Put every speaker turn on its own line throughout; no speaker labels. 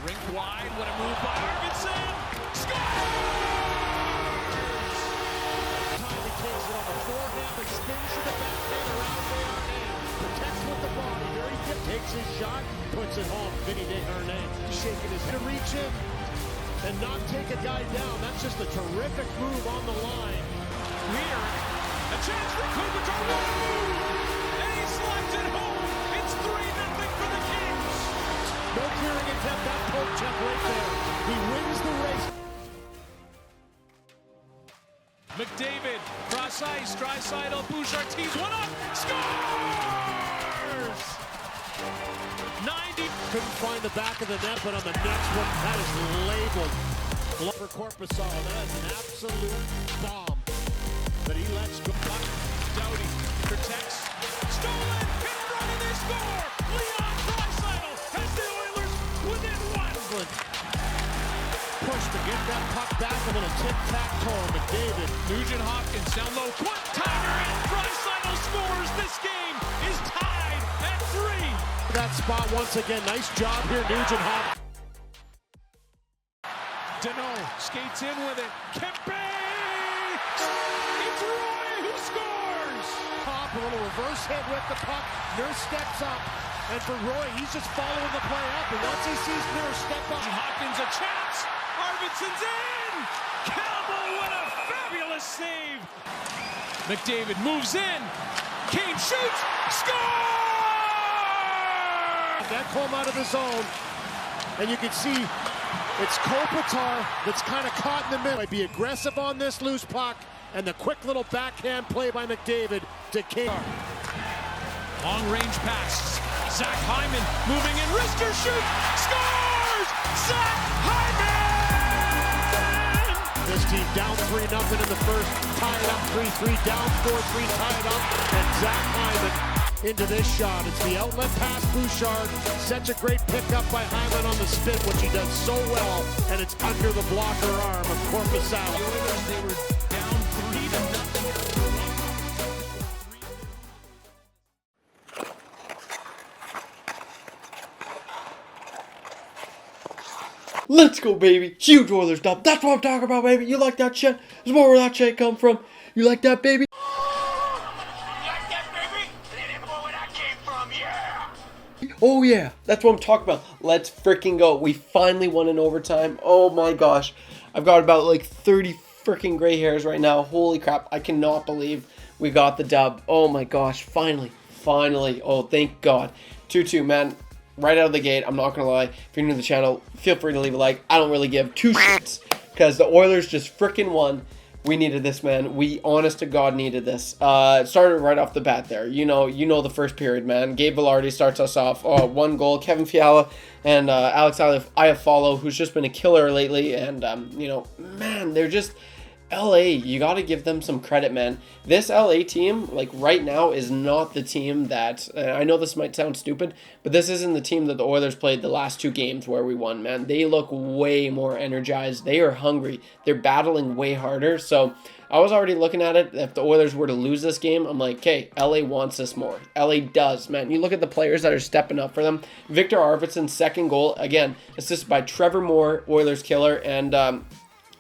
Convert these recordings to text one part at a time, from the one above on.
Ring wide, what a move by Arvidsson! Scores! Time he takes it on the forehand, but spins to the backhand around Desharnais. Protects with the body, very good. Takes his shot, puts it home. Vinny Desharnais shaking his head to reach in and not take a guy down. That's just a terrific move on the line. Weir, a chance for Kopitar. And he slides it home. It's 3-0 for the Kings. No clearing attempt, that poke check right there. He wins the race. McDavid, cross ice, Draisaitl, Bouchard tees one up, scores! 90. Couldn't find the back of the net, but on the next one, that is labeled. For Korpisalo, that is an absolute bomb. But he lets go. Doughty protects, stolen, in front of they score! Leon Draisaitl has the Oilers within one. Push to get that puck back, a little tic-tac-toe. McDavid, Nugent Hopkins down low, one-timer, and Draisaitl scores. This game is tied at 3. That spot once again, nice job here, Nugent Hopkins. Deneau skates in with it, Kempe! It's Roy who scores! Pop, a little reverse hit with the puck, Nurse steps up. And for Roy, he's just following the play up. And once he sees Nurse step up, Hopkins a chance. Arvidsson's in. Campbell with a fabulous save. McDavid moves in. Kane shoots. Score! That come out of the zone. And you can see it's Kopitar that's kind of caught in the middle. Might be aggressive on this loose puck. And the quick little backhand play by McDavid to Kane. Long range pass. Zach Hyman moving in, wrister shoot, scores! Zach Hyman! This team down 3-0 in the first, tie it up 3-3, down 4-3, tie it up, and Zach Hyman into this shot. It's the outlet pass, Bouchard. Such a great pickup by Hyman on the spin, which he does so well, and it's under the blocker arm of Korpisalo. The Oilers, they were down 3-0.
Let's go, baby. Huge Oilers dub. That's what I'm talking about, baby. You like that shit? There's more where that shit come from. You like that, baby?
You like that, baby? Let him know where that came from, yeah!
Oh, yeah. That's what I'm talking about. Let's freaking go. We finally won in overtime. Oh, my gosh. I've got about like 30 freaking gray hairs right now. Holy crap. I cannot believe we got the dub. Oh, my gosh. Finally. Finally. Oh, thank God. 2-2, man. Right out of the gate, I'm not going to lie, if you're new to the channel, feel free to leave a like. I don't really give two shits because the Oilers just freaking won. We needed this, man. We, honest to God, needed this. It started right off the bat there. You know the first period, man. Gabe Vilardi starts us off. One goal. Kevin Fiala and Alex Iafallo, who's just been a killer lately. And, man, they're just... LA, you got to give them some credit, man. This LA team, like right now, is not the team that, I know this might sound stupid, but this isn't the team that the Oilers played the last 2 games where we won, man. They look way more energized. They are hungry. They're battling way harder. So I was already looking at it. If the Oilers were to lose this game, I'm like, okay, LA wants this more. LA does, man. You look at the players that are stepping up for them. Victor Arvidsson's second goal, again, assisted by Trevor Moore, Oilers killer, and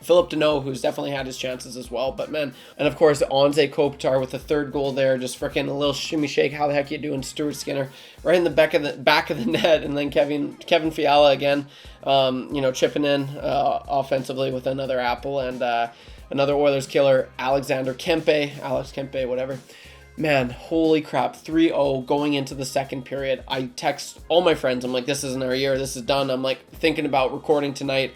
Philip Deneau, who's definitely had his chances as well. But, man, and of course, Anze Kopitar with the 3rd goal there. Just freaking a little shimmy shake. How the heck you doing, Stuart Skinner? Right in the back of the net. And then Kevin Fiala again, chipping in offensively with another apple. And another Oilers killer, Alex Kempe, whatever. Man, holy crap, 3-0 going into the second period. I text all my friends. I'm like, this isn't our year. This is done. I'm like thinking about recording tonight.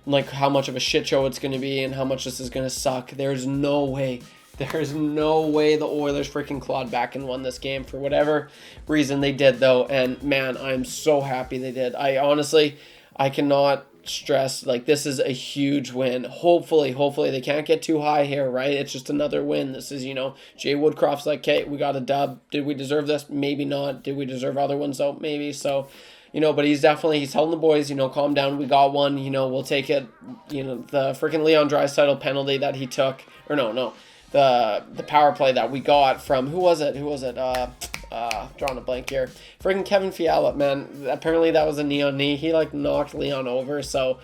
Like how much of a shit show it's going to be and how much this is going to suck. There's no way the Oilers freaking clawed back and won this game for whatever reason they did, though. And man, I'm so happy they did. I cannot stress, like, this is a huge win. Hopefully they can't get too high here, right? It's just another win. This is, Jay Woodcroft's like, okay, we got a dub. Did we deserve this? Maybe not. Did we deserve other ones, though? Maybe. So, but he's telling the boys, calm down. We got one, we'll take it. The freaking Leon Draisaitl penalty that he took, or no, the power play that we got from, who was it? Drawing a blank here. Freaking Kevin Fiala, man. Apparently that was a knee on knee. He like knocked Leon over. So,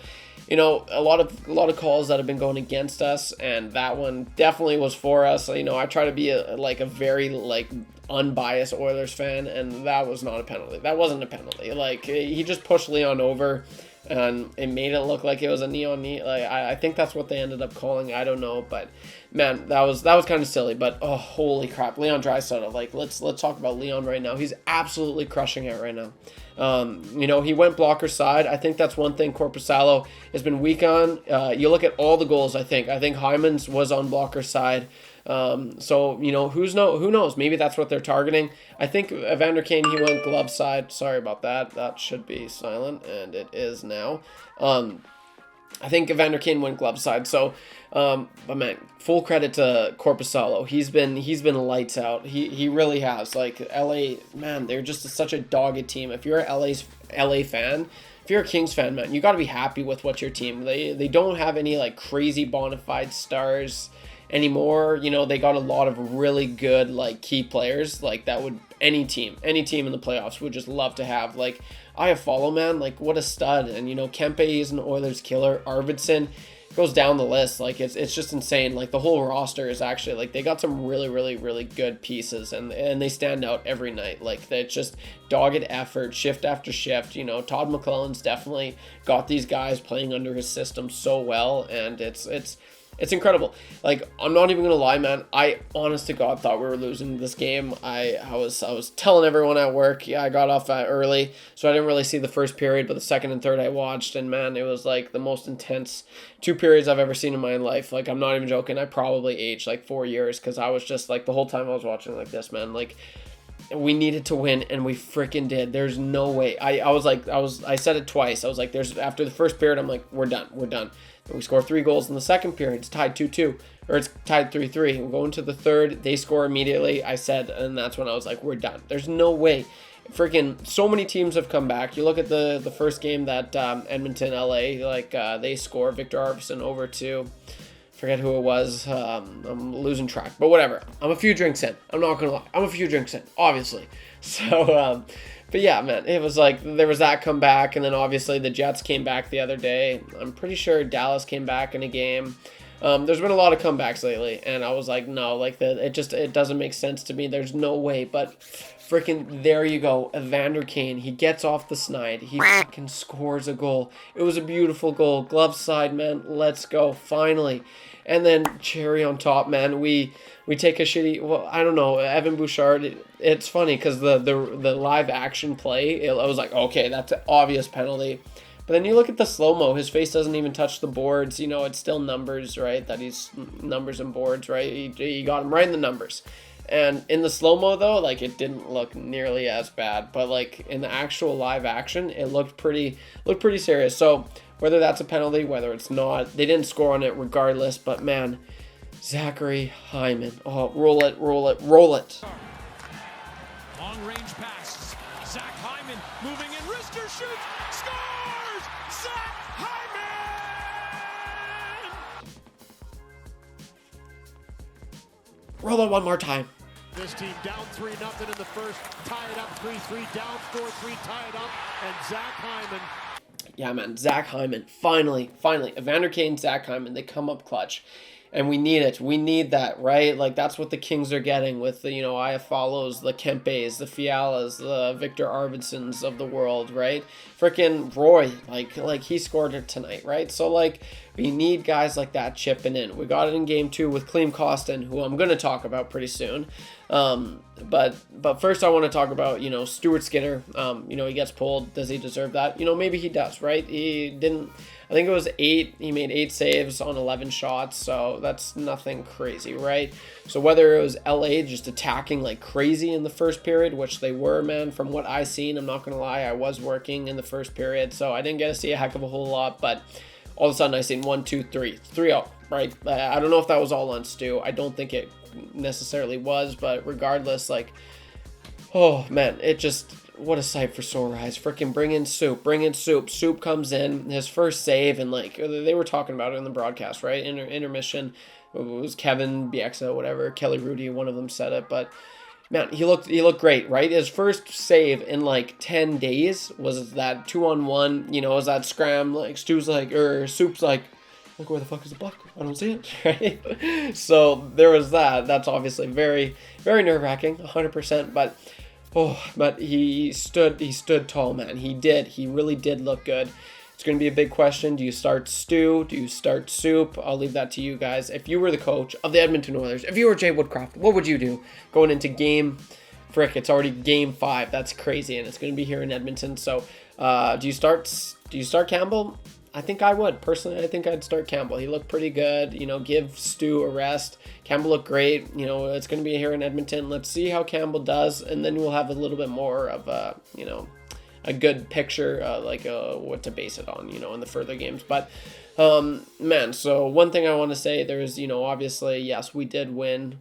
you know, a lot of calls that have been going against us, and that one definitely was for us. You know, I try to be a very like unbiased Oilers fan, and that was not a penalty. That wasn't a penalty. Like, he just pushed Leon over, and it made it look like it was a knee on knee. Like, I think that's what they ended up calling. I don't know, but man, that was kind of silly. But oh, holy crap, Leon Draisaitl. Like, let's talk about Leon right now. He's absolutely crushing it right now. You know, he went blocker side. I think that's one thing Korpisalo has been weak on. You look at all the goals. I think Hyman's was on blocker side. So, you know, who knows? Maybe that's what they're targeting. I think Evander Kane, he went glove side. Sorry about that. That should be silent, and it is now. I think Evander Kane went glove side. So, but man, full credit to Korpisalo. He's been lights out. He really has. Like, LA, man, they're just such a dogged team. If you're a LA fan, if you're a Kings fan, man, you got to be happy with what your team. They don't have any like crazy bona fide stars anymore. You know, they got a lot of really good like key players like that would any team in the playoffs would just love to have. Like, I follow, man, like what a stud. And you know, Kempe is an Oilers killer. Arvidsson goes down the list. Like, it's just insane. Like, the whole roster is actually like, they got some really good pieces, and they stand out every night. Like, it's just dogged effort, shift after shift. You know, Todd McClellan's definitely got these guys playing under his system so well, and it's incredible. Like, I'm not even gonna lie, man. I honest to God thought we were losing this game. I was telling everyone at work. Yeah, I got off early, so I didn't really see the first period, but the second and third I watched, and man, it was like the most intense 2 periods I've ever seen in my life. Like, I'm not even joking. I probably aged like 4 years, because I was just like, the whole time I was watching like this, man. Like, we needed to win, and we freaking did. There's no way. I said it twice. I was like, after the first period, I'm like, we're done. We score 3 goals in the second period. It's tied 2-2, or it's tied 3-3. We go into the third. They score immediately. I said, and that's when I was like, we're done. There's no way. Freaking so many teams have come back. You look at the first game that Edmonton, LA, like they score. Victor Arvidsson over to, forget who it was. I'm losing track, but whatever. I'm a few drinks in. I'm not gonna lie. I'm a few drinks in, obviously. So, but yeah, man, it was like there was that comeback, and then obviously the Jets came back the other day. I'm pretty sure Dallas came back in a game. There's been a lot of comebacks lately, and I was like, no, like it doesn't make sense to me. There's no way, but freaking there you go, Evander Kane. He gets off the snide. He freaking scores a goal. It was a beautiful goal, glove side, man. Let's go, finally. And then cherry on top, man. We take a shitty. Well, I don't know. Evan Bouchard. It's funny because the live action play. I was like, okay, that's an obvious penalty. But then you look at the slow mo. His face doesn't even touch the boards. You know, it's still numbers, right? That he's numbers and boards, right? He got him right in the numbers. And in the slow mo though, like it didn't look nearly as bad. But like in the actual live action, it looked pretty serious. So whether that's a penalty, whether it's not, they didn't score on it regardless. But man, Zachary Hyman. Oh, roll it.
Long range pass. Zach Hyman moving in. Wrister shoots. Scores! Zach Hyman!
Roll it one more time.
This team down 3-0 in the first. Tie it up 3-3. Down 4-3. Tie it up. And Zach Hyman.
Yeah, man, Zach Hyman, finally, Evander Kane, Zach Hyman, they come up clutch, and we need it. We need that, right? Like, that's what the Kings are getting with the, you know, Iafallos, the Kempes, the Fialas, the Victor Arvidssons of the world, right? Freaking Roy, like he scored it tonight, right? So, like, we need guys like that chipping in. We got it in game 2 with Klim Kostin, who I'm going to talk about pretty soon. But first I want to talk about, you know, Stuart Skinner. You know, he gets pulled. Does he deserve that? You know, maybe he does, right? He didn't, I think it was 8. He made 8 saves on 11 shots. So that's nothing crazy, right? So whether it was LA just attacking like crazy in the first period, which they were, man, from what I seen, I'm not going to lie, I was working in the first period, so I didn't get to see a heck of a whole lot, but all of a sudden I seen 1, 2, 3, 3-0, right? I don't know if that was all on Stu. I don't think it necessarily was, but regardless, like, oh man, it just, what a sight for sore eyes. Freaking bring in Soup. Soup comes in, his first save, and like they were talking about it in the broadcast, right? Intermission, it was Kevin Bieksa, whatever, Kelly Rudy, one of them said it, but man, he looked great, right? His first save in like 10 days was that 2-on-1, you know, was that scram, like Soup's like, where the fuck is the puck? I don't see it, right? So there was that. That's obviously very, very nerve-wracking, 100%, but he stood tall, man. He really did look good. It's going to be a big question. Do you start Stu? Do you start Soup? I'll leave that to you guys. If you were the coach of the Edmonton Oilers, if you were Jay Woodcroft, what would you do going into it's already game 5. That's crazy, and it's going to be here in Edmonton. So do you start Campbell? I think I would. Personally, I think I'd start Campbell. He looked pretty good. You know, give Stu a rest. Campbell looked great. You know, it's going to be here in Edmonton. Let's see how Campbell does, and then we'll have a little bit more of a, you know, a good picture, what to base it on, you know, in the further games. But, man, so one thing I want to say, there's, you know, obviously, yes, we did win.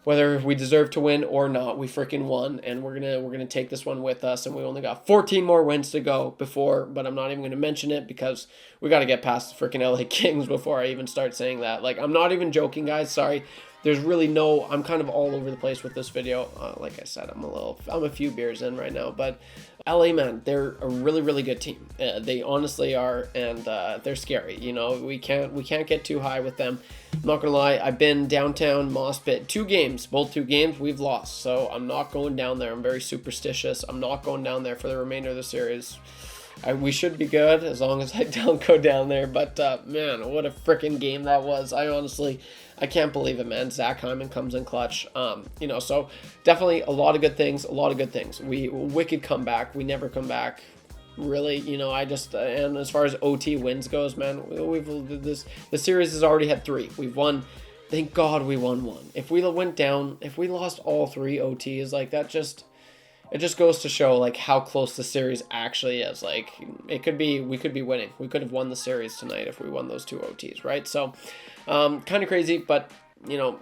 Whether we deserve to win or not, we freaking won, and we're gonna take this one with us. And we only got 14 more wins to go but I'm not even gonna mention it because we got to get past the freaking LA Kings before I even start saying that. Like, I'm not even joking, guys. Sorry. There's really I'm kind of all over the place with this video. Like I said, I'm a few beers in right now, but LA, man, they're a really, really good team. They honestly are, and they're scary. You know, we can't get too high with them. I'm not gonna lie, I've been downtown Moss Pit both two games we've lost, so I'm not going down there. I'm very superstitious. I'm not going down there for the remainder of the series. We should be good as long as I don't go down there, but man, what a freaking game that was. I can't believe it, man. Zach Hyman comes in clutch. You know, so definitely a lot of good things. Wicked comeback. We never come back. Really, you know, and as far as OT wins goes, man, the series has already had 3. We've won. Thank God we won 1. If we lost all 3 OTs, like that it just goes to show like how close the series actually is. Like we could be winning. We could have won the series tonight if we won those 2 OTs, right? So kind of crazy, but you know,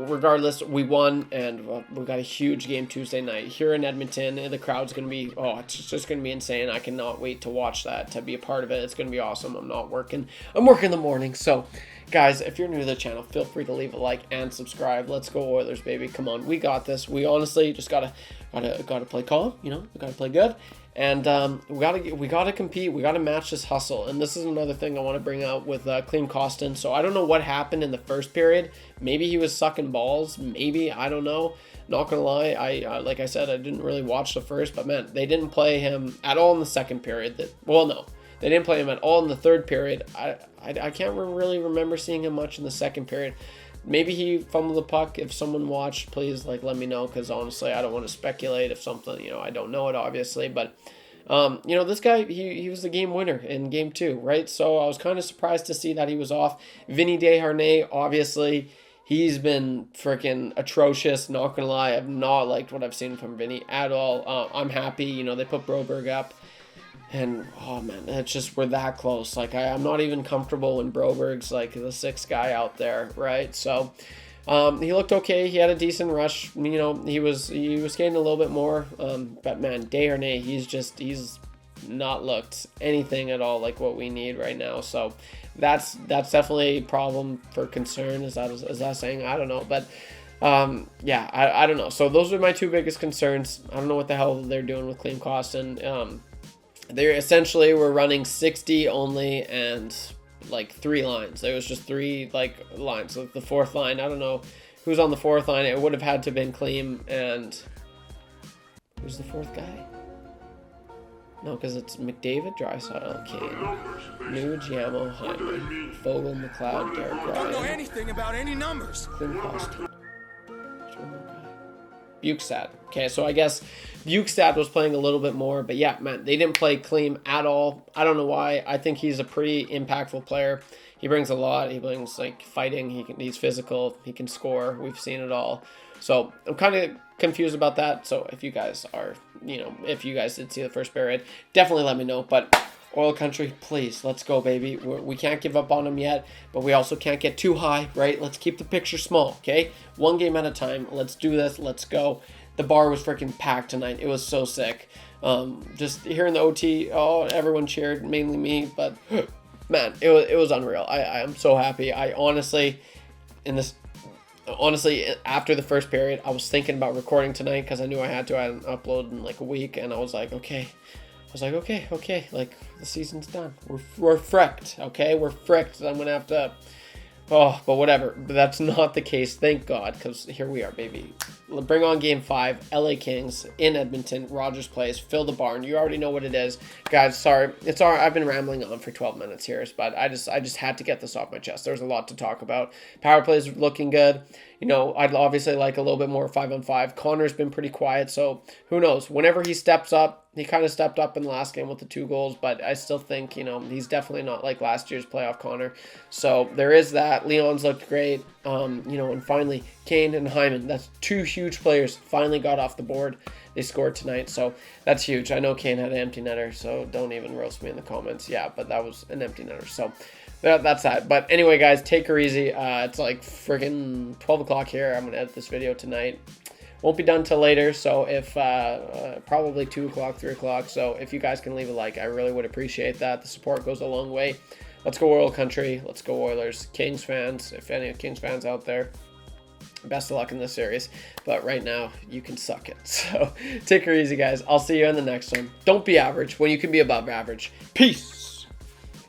regardless, we won, and we got a huge game Tuesday night here in Edmonton, and the crowd's going to be, it's just going to be insane. I cannot wait to watch that, to be a part of it. It's going to be awesome. I'm working in the morning. So guys, if you're new to the channel, feel free to leave a like and subscribe. Let's go Oilers, baby. Come on. We got this. We honestly just gotta play calm, you know, we gotta play good. And we gotta compete. We gotta match this hustle. And this is another thing I want to bring out with Klim Kostin. So I don't know what happened in the first period. Maybe he was sucking balls. Maybe, I don't know. Not gonna lie, I like I said, I didn't really watch the first, but man, they didn't play him at all in the second period. They didn't play him at all in the third period. I can't really remember seeing him much in the second period. Maybe he fumbled the puck. If someone watched, please let me know, because honestly, I don't want to speculate if something, you know, I don't know it obviously, but you know, this guy, he was the game winner in game 2, right? So I was kind of surprised to see that he was off. Vinny Desharnais, obviously, he's been freaking atrocious. Not gonna lie, I've not liked what I've seen from Vinny at all. I'm happy, you know, they put Broberg up. And, oh, man, it's just, we're that close. Like, I'm not even comfortable when Broberg's, like, the 6th guy out there, right? So, he looked okay. He had a decent rush. You know, he was skating a little bit more. But, man, Desharnais, he's not looked anything at all like what we need right now. So, that's definitely a problem for concern. Is that saying? I don't know. But, yeah, I don't know. So, those are my 2 biggest concerns. I don't know what the hell they're doing with Klim Kostin. They essentially were running 60 only and like 3 lines. There was just 3 like lines. So the 4th line, I don't know who's on the 4th line. It would have had to have been Klim, and who's the 4th guy? No, because it's McDavid, Draisaitl, Kane, Nuge, Yamo, Hyman, Fogle, McLeod, Derek Ryan.
Don't know anything about any numbers.
Klim Kostin. Bukestad. Okay, so I guess Bukestad was playing a little bit more, but yeah, man, they didn't play Klim at all. I don't know why. I think he's a pretty impactful player. He brings a lot. He brings like fighting. He's physical. He can score. We've seen it all. So I'm kind of confused about that. So if you guys are, you know, if you guys did see the first period, definitely let me know. But Oil Country, please, let's go, baby. We can't give up on them yet, but we also can't get too high, right? Let's keep the picture small, okay? 1 game at a time. Let's do this. Let's go. The bar was freaking packed tonight. It was so sick. Just hearing the OT, everyone cheered, mainly me, but man, it was unreal. I am so happy. I honestly, in this, honestly, after the first period, I was thinking about recording tonight because I knew I had to. I hadn't uploaded in like a week, and I was like, okay. Like, the season's done. We're fricked, okay? We're fricked. I'm going to have to... Oh, but whatever. But that's not the case, thank God, because here we are, baby. Bring on Game 5, LA Kings in Edmonton, Rogers Place, fill the barn. You already know what it is. Guys, sorry. It's all right. I've been rambling on for 12 minutes here, but I just had to get this off my chest. There's a lot to talk about. Power play is looking good. You know, I'd obviously like a little bit more 5-on-5. Connor's been pretty quiet, so who knows? Whenever he steps up, he kind of stepped up in the last game with the 2 goals, but I still think, you know, he's definitely not like last year's playoff Connor. So there is that. Leon's looked great. You know, and finally, Kane and Hyman. That's 2 huge players finally got off the board. They scored tonight, so that's huge. I know Kane had an empty netter, so don't even roast me in the comments. Yeah, but that was an empty netter, so... that's that. But anyway, guys, take her easy. It's like freaking 12 o'clock here. I'm going to edit this video tonight. Won't be done till later, so if probably 2 o'clock, 3 o'clock. So if you guys can leave a like, I really would appreciate that. The support goes a long way. Let's go Oil Country. Let's go Oilers. Kings fans, if any Kings fans out there, best of luck in this series. But right now, you can suck it. So take her easy, guys. I'll see you in the next one. Don't be average when you can be above average. Peace.